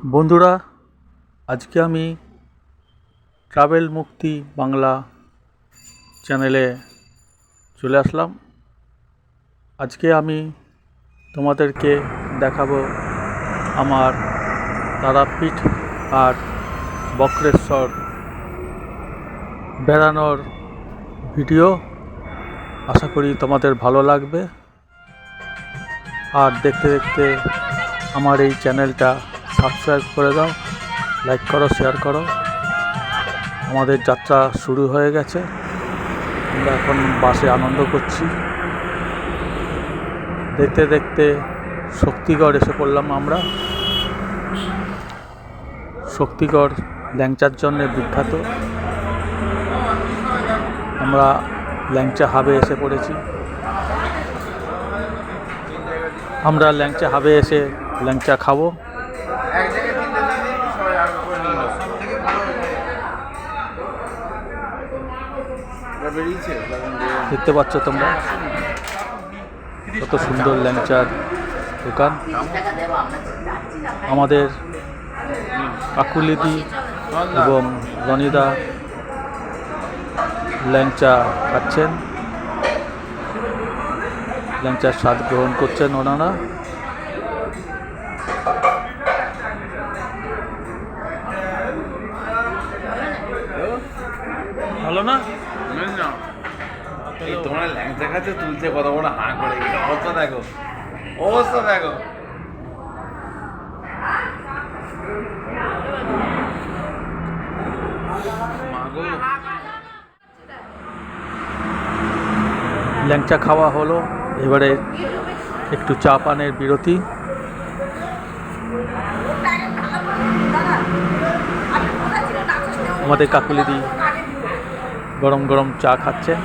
বন্ধুরা, আজকে আমি ট্রাভেল মুক্তি বাংলা চ্যানেলে চলে আসলাম। আজকে আমি তোমাদেরকে দেখাবো আমার তারাপীঠ আর বক্রেশ্বর বেড়ানোর ভিডিও। আশা করি তোমাদের ভালো লাগবে। আর দেখতে দেখতে আমার এই চ্যানেলটা সাবস্ক্রাইব করে দাও, লাইক করো, শেয়ার করো। আমাদের যাত্রা শুরু হয়ে গেছে। আমরা এখন বাসে আনন্দ করছি। দেখতে দেখতে শক্তিগড় এসে পড়লাম আমরা। শক্তিগড় ল্যাংচার জন্য বিখ্যাত। আমরা ল্যাংচা হাবে এসে পড়েছি। আমরা ল্যাংচা হাবে এসে ল্যাংচা খাবো। দেখতে পাচ্ছ তোমরা কত সুন্দর ল্যাংচার দোকান। আমাদের কাকুলিদি এবং রনিদা ল্যাংচা খাচ্ছেন, ল্যাংচার স্বাদ গ্রহণ করছেন ওনারা। ভালো না? এই তোমরা ল্যাংচা খাচ্ছে, তুলছে কত বড় হাঁ করে গেছে। অবস্থা দেখো, অবস্থা দেখো। ল্যাংচা খাওয়া হলো, এবারে একটু চা পানের বিরতি। আমাদের কাকুলিদি গরম গরম চা খাচ্ছেন।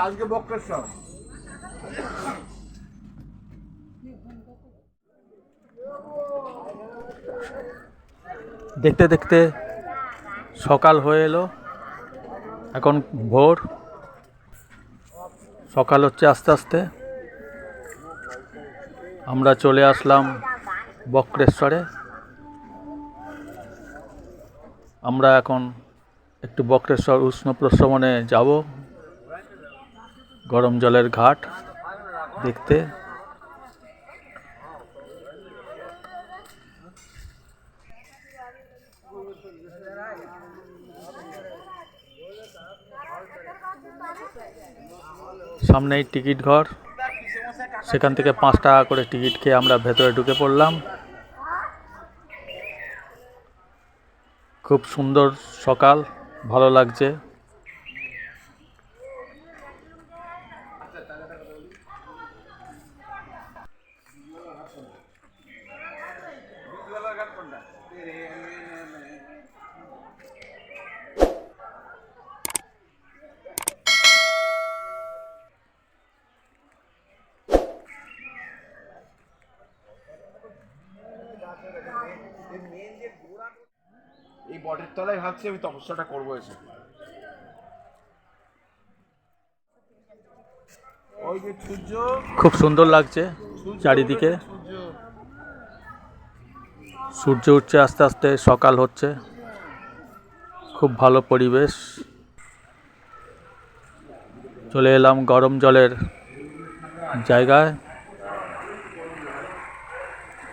আজকে বক্রেশ্বর। দেখতে দেখতে সকাল হয়ে এলো। এখন ভোর, সকাল হচ্ছে আস্তে আস্তে। আমরা চলে আসলাম বক্রেশ্বরে। আমরা এখন একটু বক্রেশ্বর উষ্ণ প্রস্রবণে যাব, গরম জলের ঘাট দেখতে। সামনেই টিকিট ঘর, সেখান থেকে 5 টাকা করে টিকিট খেয়ে আমরা ভেতরে ঢুকে পড়লাম। খুব সুন্দর সকাল, ভালো লাগছে। এই বটের তলায় ভাবছি আমি তপস্যাটা করবো এসে। ওই যে সূর্য, খুব সুন্দর লাগছে চারিদিকে। সূর্য উঠছে আস্তে আস্তে, সকাল হচ্ছে। খুব ভালো পরিবেশ। চলে এলাম গরম জলের জায়গায়।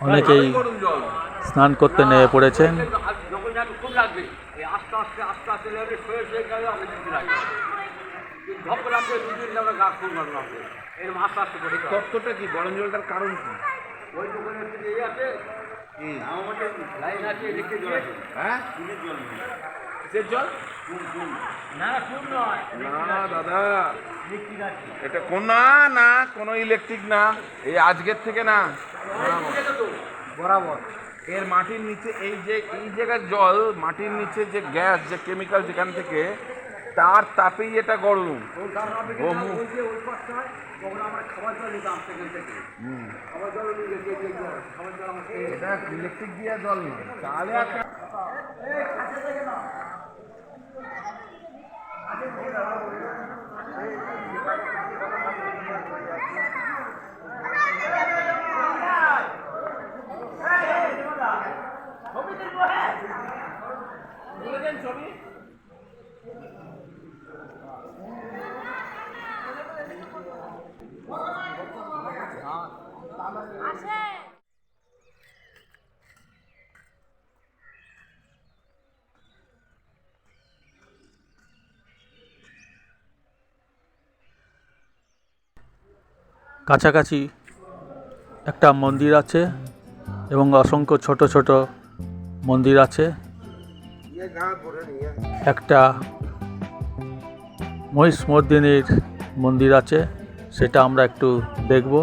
অনেকেই স্নান করতে নেমে পড়েছেন। তত্ত্বটা কি? গরম জলটার কারণ কি? হ্যাঁ, জল না দাদা, এটা কোন না না কোনো ইলেকট্রিক না। এই আজকের থেকে না, বরাবর এর মাটির নিচে এই জায়গার জল, মাটির নিচে যে গ্যাস, যে কেমিক্যাল যেখান থেকে, তার তাপেই এটা গরম। এটা ইলেকট্রিক দিয়ে জল নয় তাহলে। কাছাকাছি একটা মন্দির আছে এবং অসংখ্য ছোট ছোট মন্দির আছে। একটা মহিষমর্দিনীর মন্দির আছে, সেটা আমরা একটু দেখব।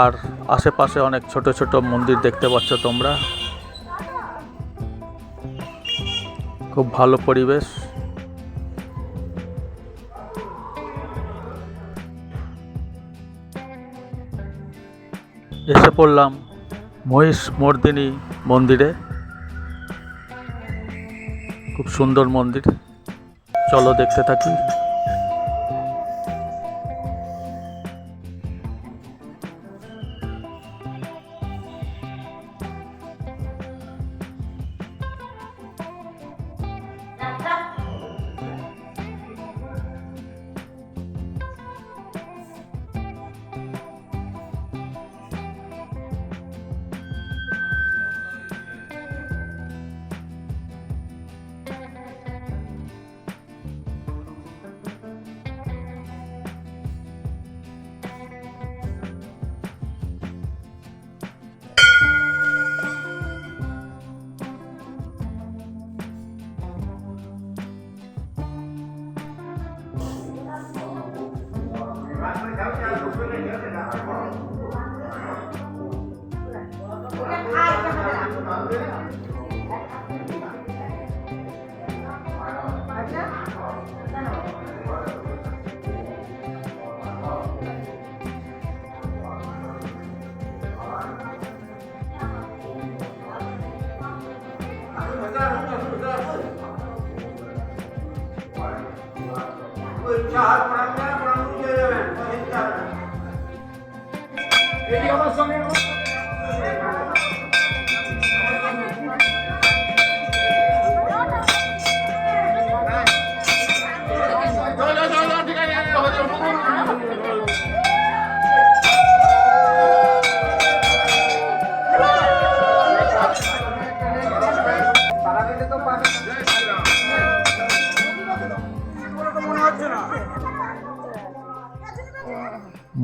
আর আশেপাশে অনেক ছোট ছোট মন্দির দেখতে পাচ্ছ তোমরা। খুব ভালো পরিবেশ। এসে পড়লাম মহিষমর্দিনী মন্দিরে। খুব সুন্দর মন্দির, চলো দেখতে থাকি।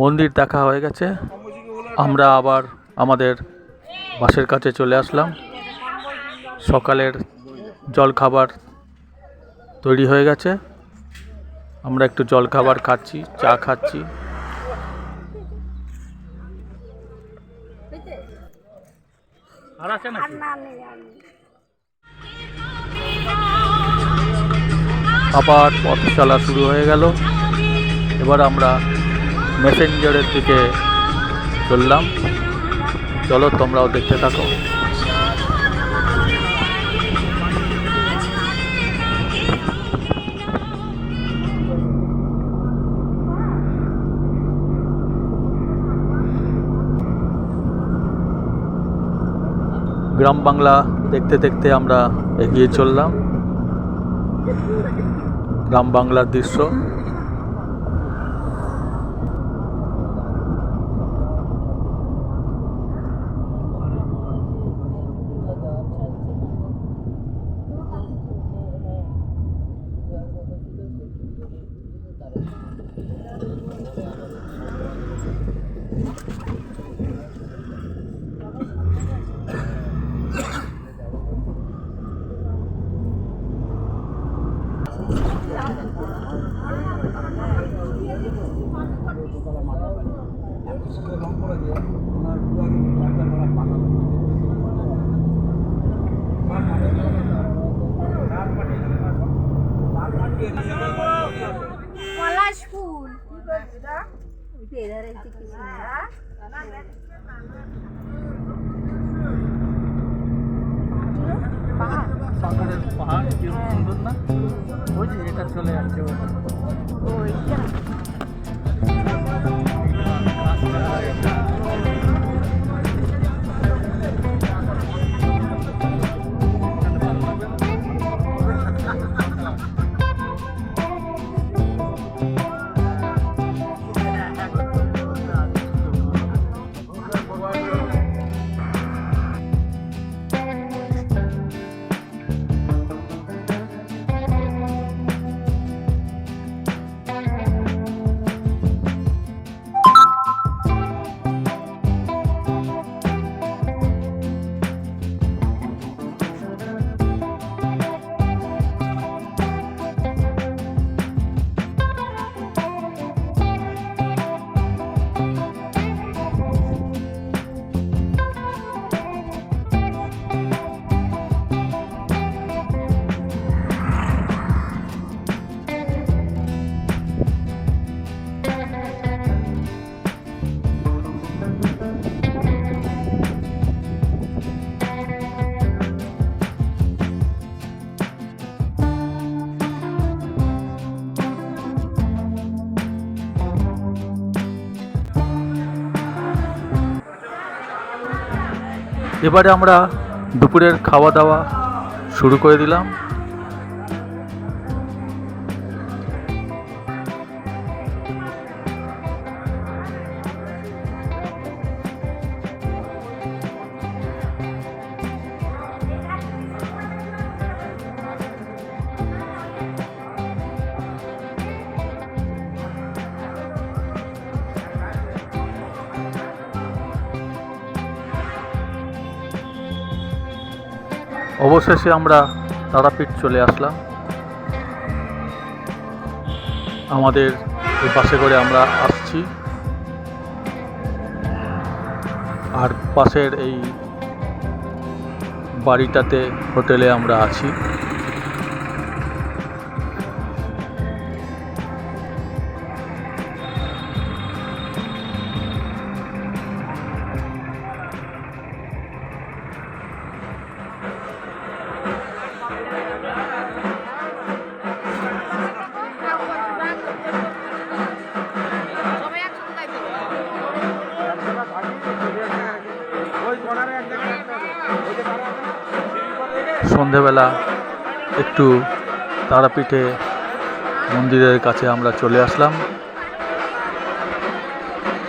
মন্দির দেখা হয়ে গেছে, আমরা আবার আমাদের বাসের কাছে চলে আসলাম। সকালের জলখাবার তৈরি হয়ে গেছে, আমরা একটু জলখাবার খাচ্ছি, চা খাচ্ছি। আবার পথ চলা শুরু হয়ে গেল। এবার আমরা মেসেঞ্জারের দিকে চললাম, চলো তোমরাও দেখতে থাকো। গ্রাম বাংলা দেখতে দেখতে আমরা এগিয়ে চললাম। গ্রাম বাংলার দৃশ্য। পাহাড় কি সুন্দর না, ওই যে এটা চলে যাচ্ছে এবারে আমরা দুপুরের খাওয়া দাওয়া শুরু করে দিলাম। অবশেষে আমরা তারাপীঠ চলে আসলাম। আমাদের এই বাসে করে আমরা আসছি, আর পাশের এই বাড়িটাতে হোটেলে আমরা আছি। সন্ধেবেলা একটু তারাপীঠে মন্দিরের কাছে আমরা চলে আসলাম,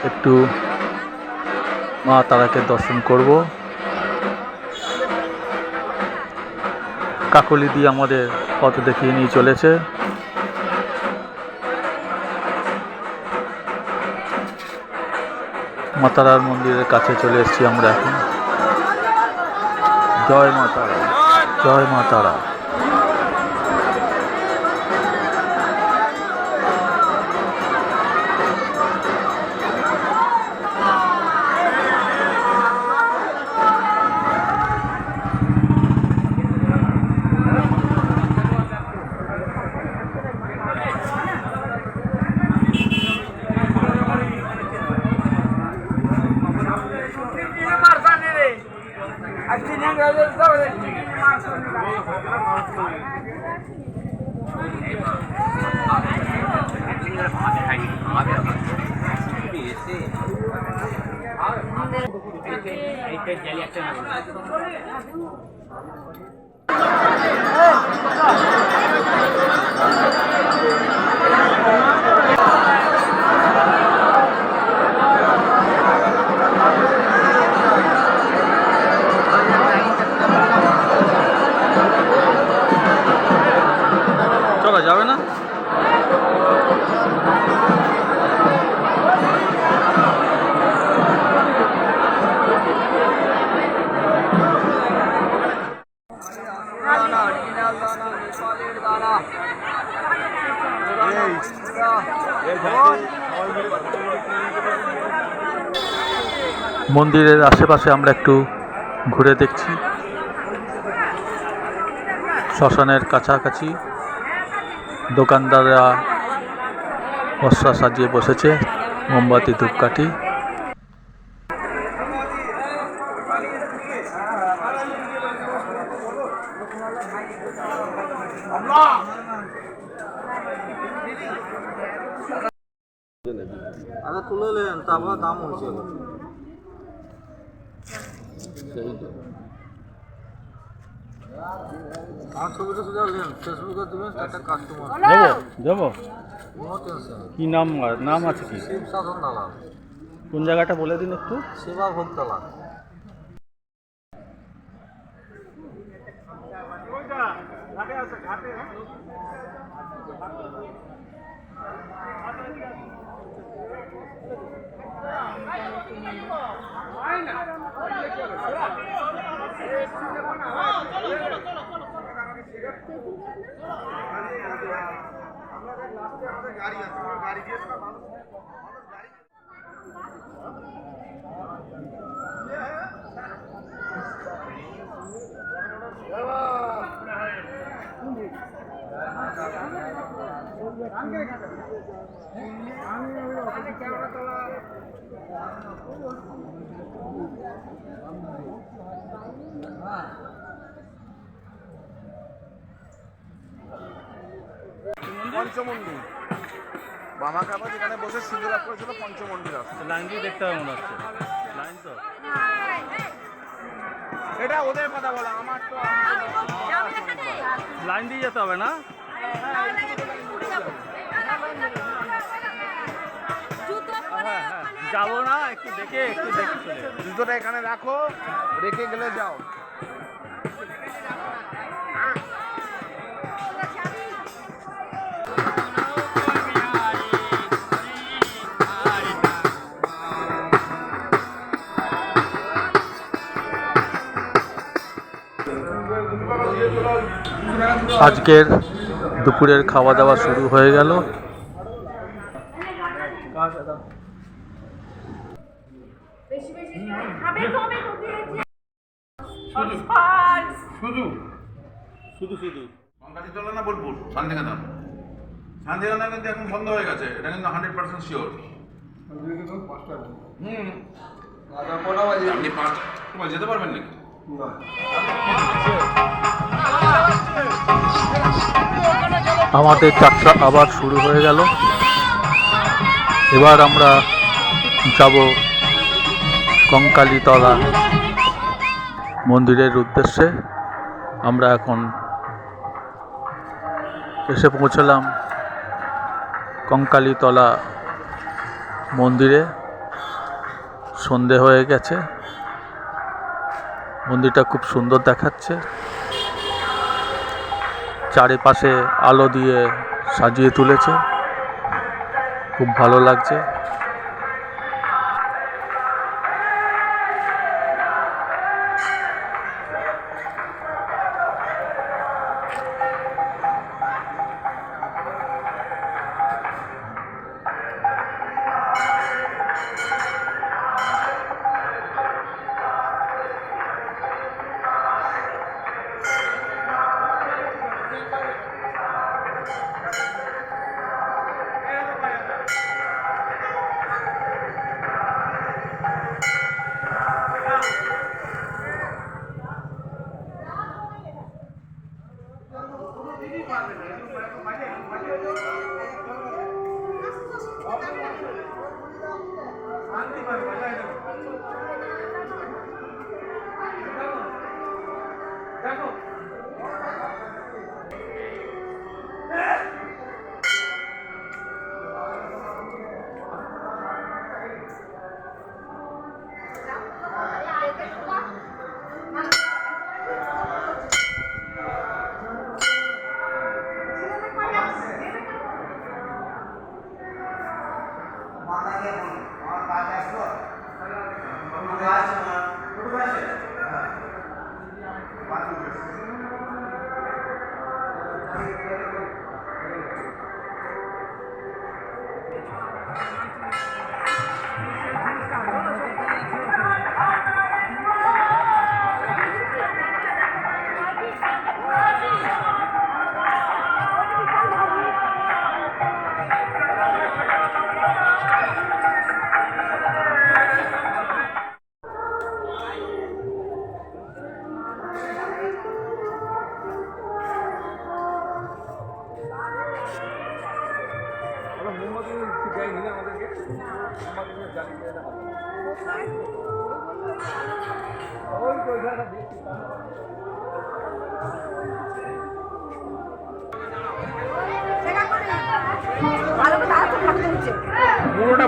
একটু মা তারাকে দর্শন করব। কাকলি দিয়ে আমাদের পথ দেখিয়ে নিয়ে চলেছে। মা তারার মন্দিরের কাছে চলে এসেছি আমরা এখন। জয় মা তারা, জয় মা তারা। চলা যাবে না? মন্দিরের আশেপাশে আমরা একটু ঘুরে দেখছি। শ্মশানের কাছাকাছি দোকানদাররা বস্ত্র সাজিয়ে বসেছে, মোমবাতি ধূপকাঠি। আগে তুলে নেন, তারপর দাম হয়েছে। আমার ছবিটা সোজা নেন, ফেসবুকে দেবেন, একটা কাস্টমার দেবো। No tension. কি নাম? নাম আছে কি? শিব সাধন দালাল, কোন জায়গাটা বলে দিন একটু। সেবা ভোগতলা। পঞ্চমন্দির বামাকাবা যেখানে বসে সিঁদুর লাভ করেছিল পঞ্চমন্দির আসছে। লাইন দিয়ে দেখতে হবে মনে হচ্ছে। লাইন তো ওটা ওদের কথা বলো, আমার তো লাইন দিয়ে যেতে হবে না? হ্যাঁ হ্যাঁ, যাবো না, একটু দেখে চলে যাবো। জুতোটা এখানে রাখো, রেখে গেলে যাও। আজকের দুপুরের খাওয়া দাওয়া শুরু হয়ে গেল। শুধু কঙ্কালীতলা না বোলপুর? শান্তিনিকেতন। শান্তিনিকেতন কিন্তু এখন বন্ধ হয়ে গেছে, এটা কিন্তু 100% শিওর। আপনি 5টা যেতে পারবেন নাকি? আমাদের যাত্রা আবার শুরু হয়ে গেল। এবার আমরা যাব কঙ্কালীতলা মন্দিরের উদ্দেশ্যে। আমরা এখন এসে পৌঁছলাম কঙ্কালীতলা মন্দিরে। সন্ধে হয়ে গেছে, মন্দিরটা খুব সুন্দর দেখাচ্ছে, চারিপাশে আলো দিয়ে সাজিয়ে তুলেছে, খুব ভালো লাগছে।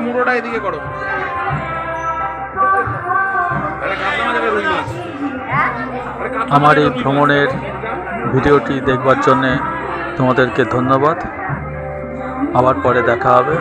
মুড়োটা এদিকে করো। আমার এই ভ্রমণের ভিডিওটি দেখবার জন্যে তোমাদেরকে ধন্যবাদ। আবার পরে দেখা হবে।